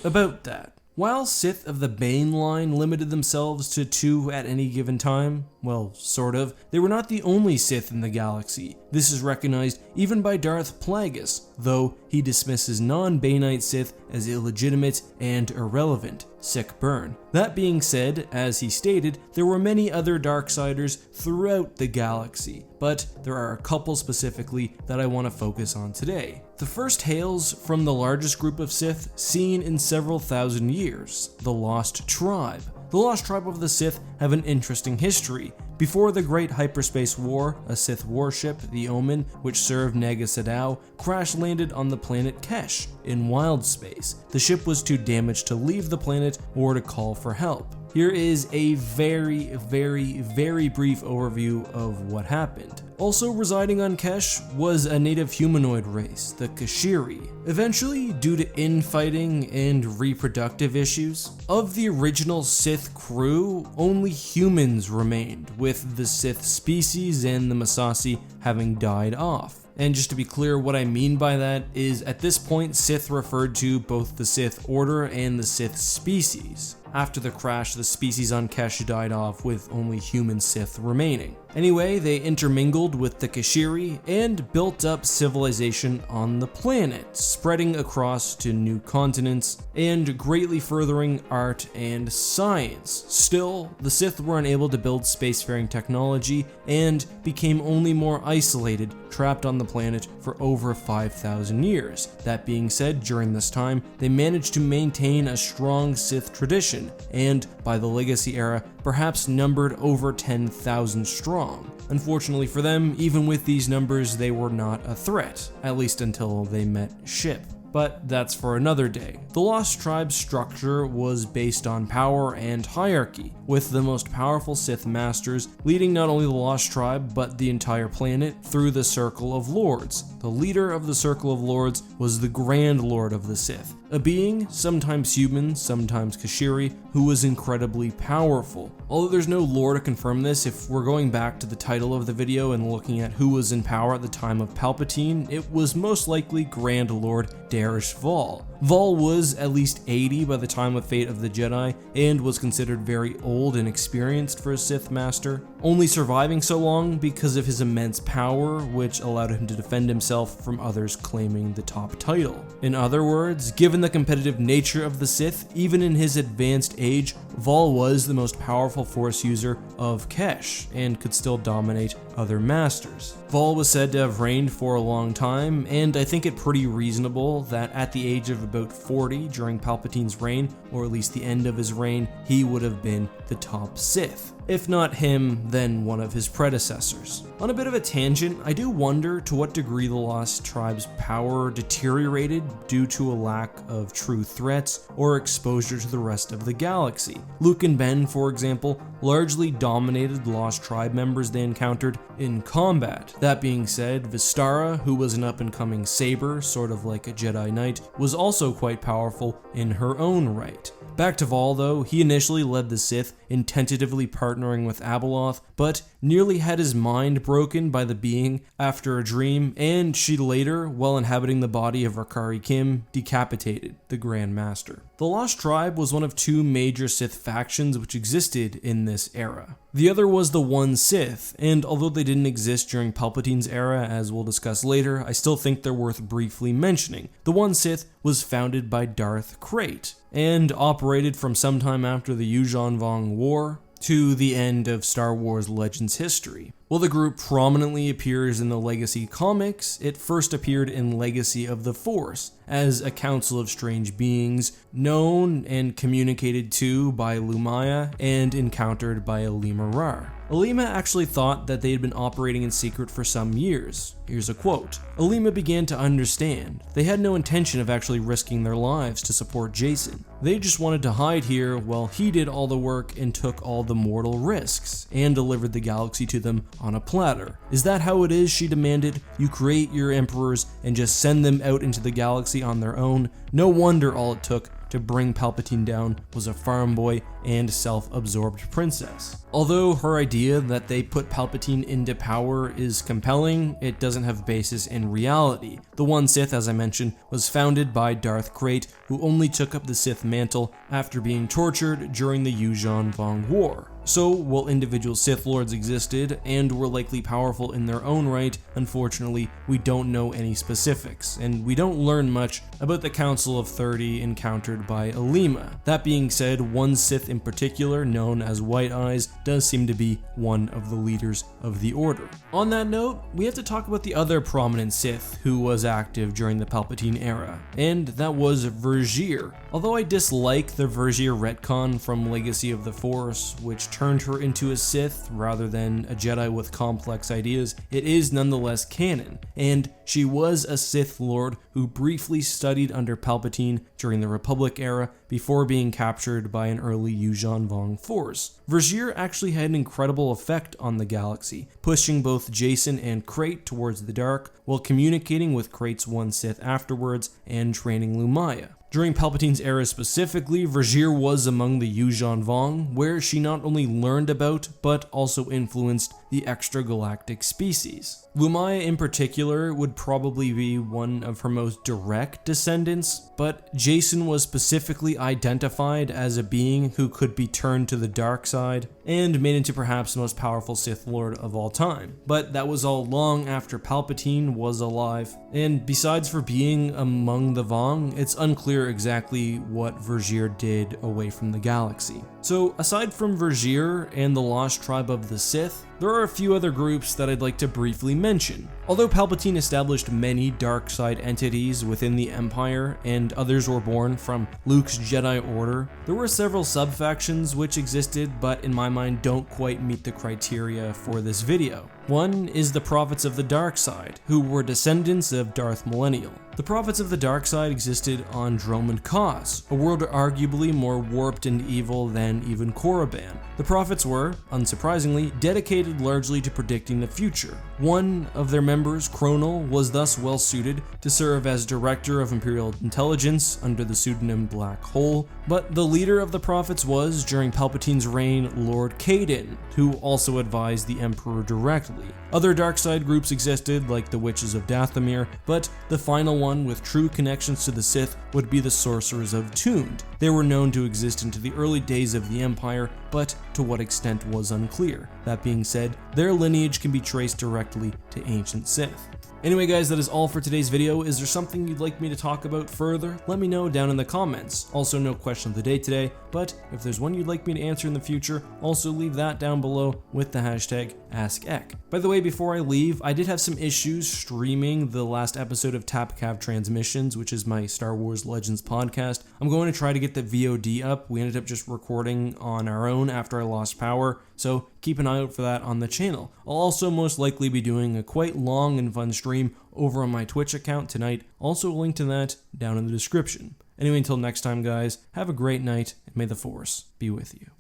About that. While Sith of the Bane line limited themselves to 2 at any given time, well, sort of, they were not the only Sith in the galaxy. This is recognized even by Darth Plagueis, though he dismisses non-Baneite Sith as illegitimate and irrelevant. Sick burn. That being said, as he stated, there were many other Darksiders throughout the galaxy, but there are a couple specifically that I want to focus on today. The first hails from the largest group of Sith seen in several thousand years, the Lost Tribe. The Lost Tribe of the Sith have an interesting history. Before the Great Hyperspace War, a Sith warship, the Omen, which served Naga Sadow, crash-landed on the planet Kesh in wild space. The ship was too damaged to leave the planet or to call for help. Here is a very brief overview of what happened. Also residing on Kesh was a native humanoid race, the Kashiri. Eventually, due to infighting and reproductive issues, of the original Sith crew, only humans remained, with the Sith species and the Massassi having died off. And just to be clear, what I mean by that is at this point, Sith referred to both the Sith Order and the Sith species. After the crash, the species on Kesh died off with only human Sith remaining. Anyway, they intermingled with the Kashiri and built up civilization on the planet, spreading across to new continents and greatly furthering art and science. Still, the Sith were unable to build spacefaring technology and became only more isolated, trapped on the planet for over 5,000 years. That being said, during this time, they managed to maintain a strong Sith tradition, and by the Legacy era, perhaps numbered over 10,000 strong. Unfortunately for them, even with these numbers, they were not a threat, at least until they met Ship. But that's for another day. The Lost Tribe's structure was based on power and hierarchy, with the most powerful Sith Masters leading not only the Lost Tribe, but the entire planet through the Circle of Lords. The leader of the Circle of Lords was the Grand Lord of the Sith, a being, sometimes human, sometimes Kashiri, who was incredibly powerful. Although there's no lore to confirm this, if we're going back to the title of the video and looking at who was in power at the time of Palpatine, it was most likely Grand Lord Darish Val. Val was at least 80 by the time of Fate of the Jedi, and was considered very old and experienced for a Sith Master, only surviving so long because of his immense power, which allowed him to defend himself from others claiming the top title. In other words, given the competitive nature of the Sith, even in his advanced age, Val was the most powerful Force user of Kesh, and could still dominate other masters. Val was said to have reigned for a long time, and I think it pretty reasonable that at the age of about 40 during Palpatine's reign, or at least the end of his reign, he would have been the top Sith. If not him, then one of his predecessors. On a bit of a tangent, I do wonder to what degree the Lost Tribe's power deteriorated due to a lack of true threats or exposure to the rest of the galaxy. Luke and Ben, for example, largely dominated the Lost Tribe members they encountered in combat. That being said, Vistara, who was an up-and-coming saber, sort of like a Jedi Knight, was also quite powerful in her own right. Back to Val though, he initially led the Sith in tentatively partnering with Abeloth, but nearly had his mind broken by the being after a dream, and she later, while inhabiting the body of Rakari Kim, decapitated the Grand Master. The Lost Tribe was one of 2 major Sith factions which existed in this era. The other was the One Sith, and although they didn't exist during Palpatine's era, as we'll discuss later, I still think they're worth briefly mentioning. The One Sith was founded by Darth Krayt, and operated from sometime after the Yuuzhan Vong War to the end of Star Wars Legends history. While the group prominently appears in the Legacy comics, it first appeared in Legacy of the Force as a council of strange beings known and communicated to by Lumaya and encountered by Alima Rar. Alima actually thought that they had been operating in secret for some years. Here's a quote. Alima began to understand. They had no intention of actually risking their lives to support Jason. They just wanted to hide here while he did all the work and took all the mortal risks, and delivered the galaxy to them on a platter. Is that how it is, she demanded? You create your emperors and just send them out into the galaxy on their own? No wonder all it took to bring Palpatine down was a farm boy and self-absorbed princess. Although her idea that they put Palpatine into power is compelling, it doesn't have basis in reality. The One Sith, as I mentioned, was founded by Darth Krayt, who only took up the Sith mantle after being tortured during the Yuuzhan Vong War. So, while individual Sith Lords existed and were likely powerful in their own right, unfortunately, we don't know any specifics, and we don't learn much about the Council of 30 encountered by Alima. That being said, one Sith in particular, known as White Eyes, does seem to be one of the leaders of the Order. On that note, we have to talk about the other prominent Sith who was active during the Palpatine era, and that was Vergere. Although I dislike the Vergere retcon from Legacy of the Force, which turned her into a Sith rather than a Jedi with complex ideas, it is nonetheless canon, and she was a Sith Lord who briefly studied under Palpatine during the Republic era before being captured by an early Yuuzhan Vong force. Vergere actually had an incredible effect on the galaxy, pushing both Jacen and Krayt towards the dark, while communicating with Krayt's One Sith afterwards and training Lumaya. During Palpatine's era specifically, Vergere was among the Yuuzhan Vong, where she not only learned about, but also influenced the extragalactic species. Lumaya in particular would probably be one of her most direct descendants, but Jacen was specifically identified as a being who could be turned to the dark side and made into perhaps the most powerful Sith Lord of all time. But that was all long after Palpatine was alive, and besides for being among the Vong, it's unclear exactly what Vergere did away from the galaxy. So aside from Vergere and the Lost Tribe of the Sith, there are a few other groups that I'd like to briefly mention. Although Palpatine established many dark side entities within the Empire, and others were born from Luke's Jedi Order, there were several sub-factions which existed but in my mind don't quite meet the criteria for this video. One is the Prophets of the Dark Side, who were descendants of Darth Millennial. The Prophets of the Dark Side existed on Dromund Kaas, a world arguably more warped and evil than even Korriban. The Prophets were, unsurprisingly, dedicated largely to predicting the future. One of their members, Kronal, was thus well suited to serve as Director of Imperial Intelligence under the pseudonym Black Hole, but the leader of the Prophets was, during Palpatine's reign, Lord Kaden, who also advised the Emperor directly. Other dark side groups existed, like the Witches of Dathomir, but the final one with true connections to the Sith would be the Sorcerers of Tund. They were known to exist into the early days of the Empire, but to what extent was unclear. That being said, their lineage can be traced directly to ancient Sith. Anyway guys, that is all for today's video. Is there something you'd like me to talk about further? Let me know down in the comments. Also, no question of the day today, but if there's one you'd like me to answer in the future, also leave that down below with the hashtag AskEck. By the way, before I leave, I did have some issues streaming the last episode of TapCav Transmissions, which is my Star Wars Legends podcast. I'm going to try to get the VOD up. We ended up just recording on our own after I lost power, so keep an eye out for that on the channel. I'll also most likely be doing a quite long and fun stream over on my Twitch account tonight. Also a link to that down in the description. Anyway, until next time guys, have a great night and may the Force be with you.